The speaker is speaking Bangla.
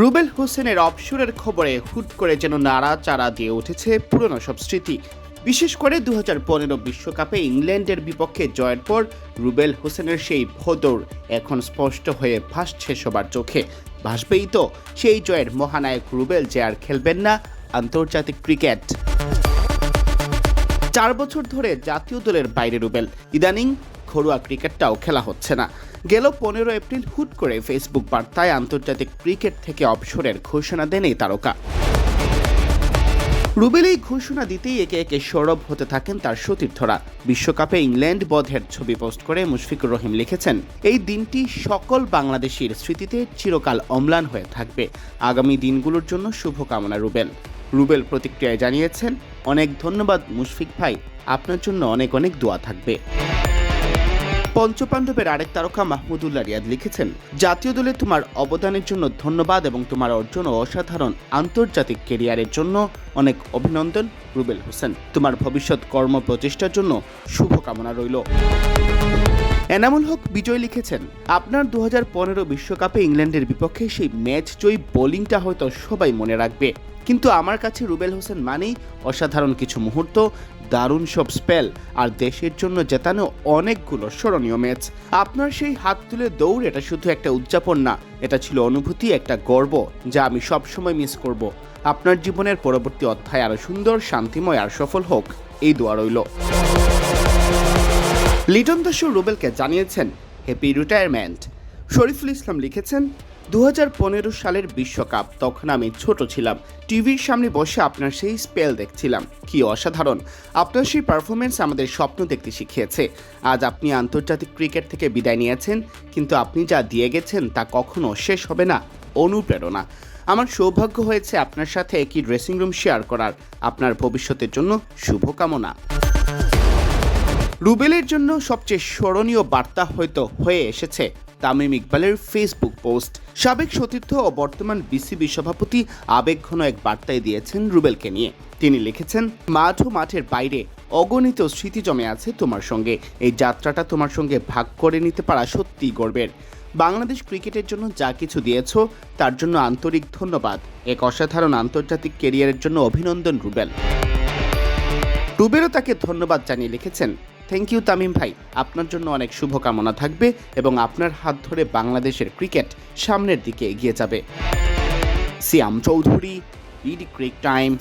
রুবেল হোসেনের অবসরের খবরে হুট করে যেন নাড়াচাড়া দিয়ে উঠেছে পুরনো সব স্মৃতি। বিশেষ করে 2015 বিশ্বকাপে ইংল্যান্ডের বিপক্ষে জয়ের পর রুবেল হোসেনের সেই ভোদর এখন স্পষ্ট হয়ে ভাসছে সবার চোখে। ভাসবেই তো, সেই জয়ের মহানায়ক রুবেল যে আর খেলবেন না আন্তর্জাতিক ক্রিকেট। 4 বছর ধরে জাতীয় দলের বাইরে রুবেল, ইদানিং ঘরোয়া ক্রিকেটটাও খেলা হচ্ছে না। গেল 15 এপ্রিল হুট করে ফেসবুক বার্তায় আন্তর্জাতিক ক্রিকেট থেকে অবসরের ঘোষণা দেন এই তারকা। রুবেল এই ঘোষণা দিতেই একে একে সরব হতে থাকেন তার সতীর্থরা। বিশ্বকাপে ইংল্যান্ড বধের ছবি পোস্ট করে মুশফিকুর রহিম লিখেছেন, এই দিনটি সকল বাংলাদেশির স্মৃতিতে চিরকাল অম্লান হয়ে থাকবে। আগামী দিনগুলোর জন্য শুভকামনা রুবেল। রুবেল প্রতিক্রিয়ায় জানিয়েছেন, অনেক ধন্যবাদ মুশফিক ভাই, আপনার জন্য অনেক অনেক দোয়া থাকবে। পঞ্চপাণ্ডবের আরেক তারকা মাহমুদুল্লাহ রিয়াদ লিখেছেন, জাতীয় দলে তোমার অবদানের জন্য ধন্যবাদ এবং তোমার অর্জন ও অসাধারণ আন্তর্জাতিক ক্যারিয়ারের জন্য অনেক অভিনন্দন রুবেল হোসেন। তোমার ভবিষ্যৎ কর্ম প্রচেষ্টার জন্য শুভকামনা রইল। এনামুল হক বিজয় লিখেছেন, আপনার 2015 বিশ্বকাপে ইংল্যান্ডের বিপক্ষে সেই ম্যাচ জয়ী বোলিংটা হয়তো সবাই মনে রাখবে, কিন্তু আমার কাছে রুবেল হোসেন মানেই অসাধারণ কিছু মুহূর্ত, দারুণ সব স্পেল আর দেশের জন্য জেতানো অনেকগুলো স্মরণীয় ম্যাচ। আপনার সেই হাত তুলে দৌড়, এটা শুধু একটা উদযাপন না, এটা ছিল অনুভূতি, একটা গর্ব যা আমি সবসময় মিস করব। আপনার জীবনের পরবর্তী অধ্যায় আরো সুন্দর, শান্তিময় আর সফল হোক, এই দোয়া রইল। লিটন দাস রুবেলকে জানিয়েছেন হ্যাপি রিটায়ারমেন্ট। শরীফুল ইসলাম লিখেছেন, 2015 সালের বিশ্বকাপ, তখন আমি ছোট ছিলাম, টিভির সামনে বসে আপনার সেই স্পেল দেখছিলাম, কি অসাধারণ। আপনার সেই পারফরমেন্স আমাদের স্বপ্ন দেখতে শিখিয়েছে। আজ আপনি আন্তর্জাতিক ক্রিকেট থেকে বিদায় নিয়েছেন, কিন্তু আপনি যা দিয়ে গেছেন তা কখনো শেষ হবে না, অনুপ্রেরণা। আমার সৌভাগ্য হয়েছে আপনার সাথে একই ড্রেসিং রুম শেয়ার করার। আপনার ভবিষ্যতের জন্য শুভকামনা। রুবেলের জন্য সবচেয়ে স্মরণীয় বার্তা হয়তো হয়ে এসেছে তামিম ইকবালের ফেসবুক পোস্ট। সাবেক সতীর্থ ও বর্তমান বিসিবি সভাপতি আবেগঘন এক বার্তায় দিয়েছেন রুবেলকে নিয়ে। তিনি লিখেছেন, মাঠ ও মাঠের বাইরে অগণিত স্মৃতি জমে আছে তোমার সঙ্গে। এই যাত্রাটা তোমার সঙ্গে ভাগ করে নিতে পারা সত্যিই গর্বের। বাংলাদেশ ক্রিকেটের জন্য যা কিছু দিয়েছ তার জন্য আন্তরিক ধন্যবাদ। এক অসাধারণ আন্তর্জাতিক ক্যারিয়ারের জন্য অভিনন্দন রুবেল। রুবেলও তাকে ধন্যবাদ জানিয়ে লিখেছেন, থ্যাংক ইউ তামিম ভাই, আপনার জন্য অনেক শুভকামনা থাকবে এবং আপনার হাত ধরে বাংলাদেশের ক্রিকেট সামনের দিকে এগিয়ে যাবে। সিয়াম চৌধুরী, বিডি ক্রিক টাইম।